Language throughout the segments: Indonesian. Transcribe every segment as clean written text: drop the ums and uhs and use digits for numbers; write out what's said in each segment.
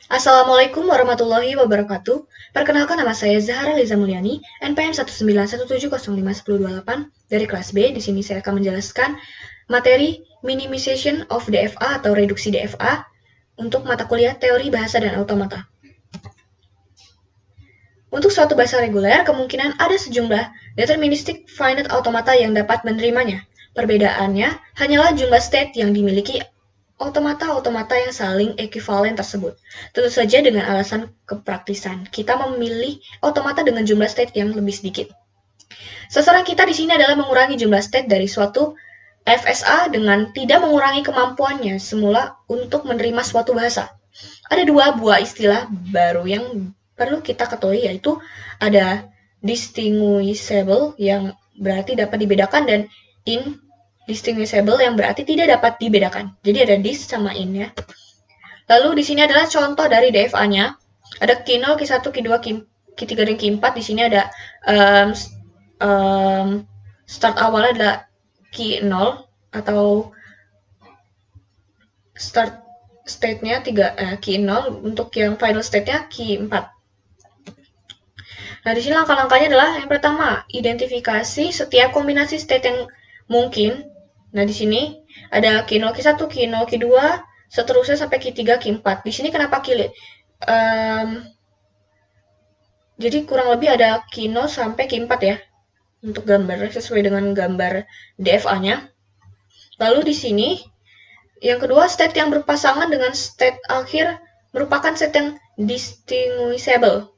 Assalamualaikum warahmatullahi wabarakatuh. Perkenalkan nama saya Zahra Liza Mulyani, NPM 191705128 dari kelas B. Di sini saya akan menjelaskan materi Minimization of DFA atau reduksi DFA untuk mata kuliah Teori Bahasa dan Automata. Untuk suatu bahasa reguler, kemungkinan ada sejumlah deterministic finite automata yang dapat menerimanya. Perbedaannya hanyalah jumlah state yang dimiliki automata-automata yang saling ekivalen tersebut. Tentu saja dengan alasan kepraktisan, kita memilih automata dengan jumlah state yang lebih sedikit. Sasaran kita di sini adalah mengurangi jumlah state dari suatu FSA dengan tidak mengurangi kemampuannya semula untuk menerima suatu bahasa. Ada dua buah istilah baru yang perlu kita ketahui, yaitu ada distinguishable yang berarti dapat dibedakan dan indistinguishable yang berarti tidak dapat dibedakan. Jadi ada dis sama in ya. Lalu di sini adalah contoh dari DFA-nya. Ada Q0, Q1, Q2, Q3, dan Q4. Di sini ada start awalnya adalah Q0 atau start state-nya Q0, untuk yang final state-nya Q4. Nah, di sini langkah-langkahnya adalah yang pertama, identifikasi setiap kombinasi state yang mungkin. Nah, di sini ada Q0, Q1, Q0, Q2, seterusnya sampai Q3, Q4. Di sini kenapa jadi kurang lebih ada Q0 sampai Q4 ya, untuk gambar sesuai dengan gambar DFA-nya. Lalu di sini, yang kedua, state yang berpasangan dengan state akhir merupakan state yang distinguishable.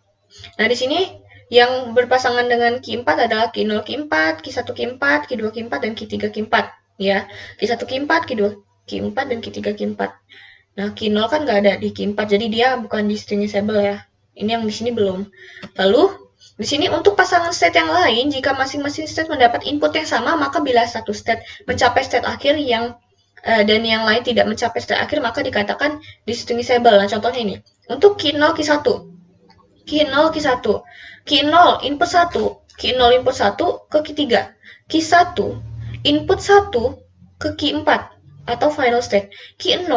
Nah, di sini yang berpasangan dengan Q4 adalah Q0 Q4, Q1 Q4, Q2 Q4, dan Q3 Q4. Ya, Q1 Q4, Q2 Q4, dan Q3 Q4. Nah, Q0 kan nggak ada di Q4, jadi dia bukan distinguishable ya. Ini yang di sini belum. Lalu, di sini untuk pasangan state yang lain, jika masing-masing state mendapat input yang sama, maka bila satu state mencapai state akhir dan yang lain tidak mencapai state akhir, maka dikatakan distinguishable. Nah, contohnya ini. Untuk Q0, Q1. Q0, Q1. Q0 input 1, Q0 input 1 ke Q3. Q1 input 1 ke Q4 atau final state. Q0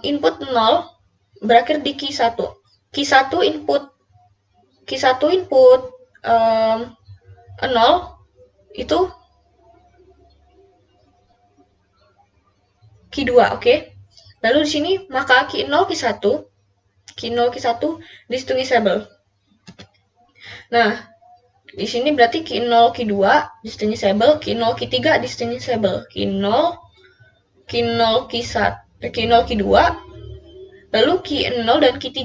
input 0 berakhir di Q1. Q1 input 0 itu Q2, oke? Lalu di sini maka Q0 Q1 distinguishable. Nah, di sini berarti Q0 Q2 distinguishable, Q0 Q3 distinguishable, Q0 Q2, lalu Q0 dan Q3.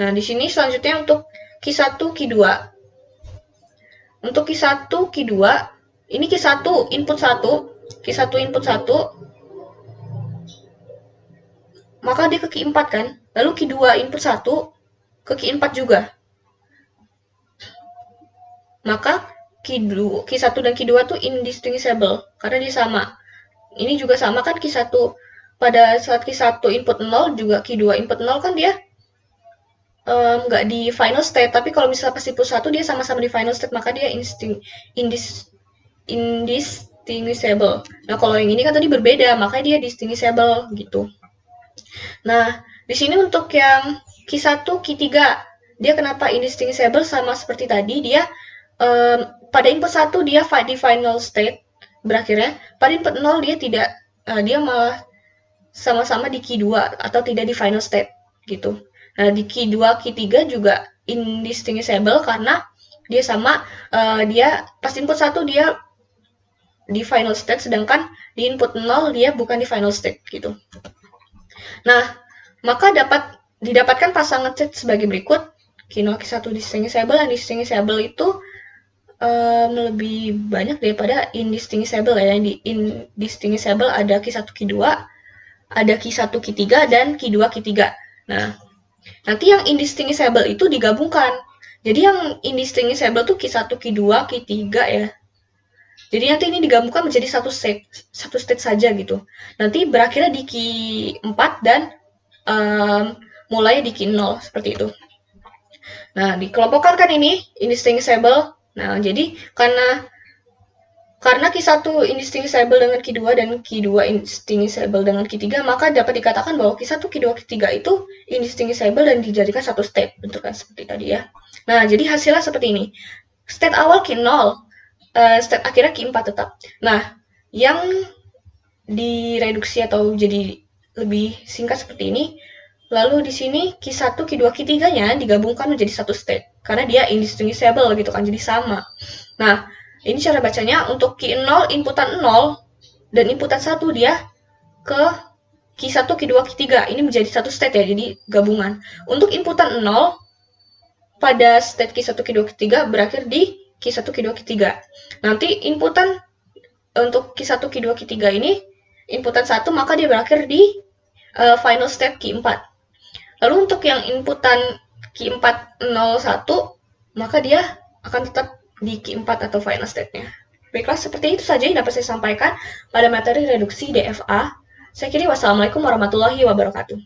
Nah, di sini selanjutnya untuk Q1 Q2. Untuk Q1 Q2, ini Q1 input 1, Q1 input 1, maka dia ke Q4 kan? Lalu Q2 input 1 ke Q4 juga. Maka Q1 dan Q2 tuh indistinguishable karena dia sama. Ini juga sama kan, Q1 pada saat Q1 input 0 juga Q2 input 0 kan dia nggak di final state, tapi kalau misalnya pas input 1 dia sama-sama di final state, maka dia indistinguishable. Nah, kalau yang ini kan tadi berbeda, makanya dia distinguishable gitu. Nah, di sini untuk yang Q1, Q3, dia kenapa indistinguishable sama seperti tadi, dia pada input 1 dia di final state berakhirnya, pada input 0 dia tidak, dia malah sama-sama di Q2 atau tidak di final state gitu. Nah, di Q2, Q3 juga indistinguishable karena dia sama, dia pas input 1 dia di final state, sedangkan di input 0 dia bukan di final state gitu. Nah, maka didapatkan pasangan state sebagai berikut. Q0, Q1 distinguishable, dan distinguishable itu lebih banyak daripada indistinguishable ya. Yang di indistinguishable ada Q1, Q2, ada Q1, Q3, dan Q2, Q3. Nah, nanti yang indistinguishable itu digabungkan. Jadi yang indistinguishable tuh Q1, Q2, Q3 ya. Jadi nanti ini digabungkan menjadi satu state saja gitu. Nanti berakhirnya di Q4 dan mulai di Q0 seperti itu. Nah, dikelompokkan kan ini indistinguishable. Nah, jadi karena Karena Q1 indistinguishable dengan Q2 dan Q2 indistinguishable dengan Q3, maka dapat dikatakan bahwa Q1, Q2, Q3 itu indistinguishable dan dijadikan satu state, bentuknya seperti tadi ya. Nah, jadi hasilnya seperti ini. State awal Q0, state akhirnya Q4 tetap. Nah, yang direduksi atau jadi lebih singkat seperti ini, lalu di sini Q1, Q2, Q3-nya digabungkan menjadi satu state, karena dia indistinguishable gitu kan, jadi sama. Nah, ini cara bacanya. Untuk Q0 inputan 0 dan inputan 1 dia ke Q1, Q2, Q3. Ini menjadi satu state ya, jadi gabungan. Untuk inputan 0 pada state Q1, Q2, Q3 berakhir di Q1, Q2, Q3. Nanti inputan untuk Q1, Q2, Q3 ini inputan 1, maka dia berakhir di final state Q4. Lalu untuk yang inputan Q401, maka dia akan tetap di Q4 atau final state-nya. Baiklah, seperti itu saja yang dapat saya sampaikan pada materi reduksi DFA. Saya kira wassalamualaikum warahmatullahi wabarakatuh.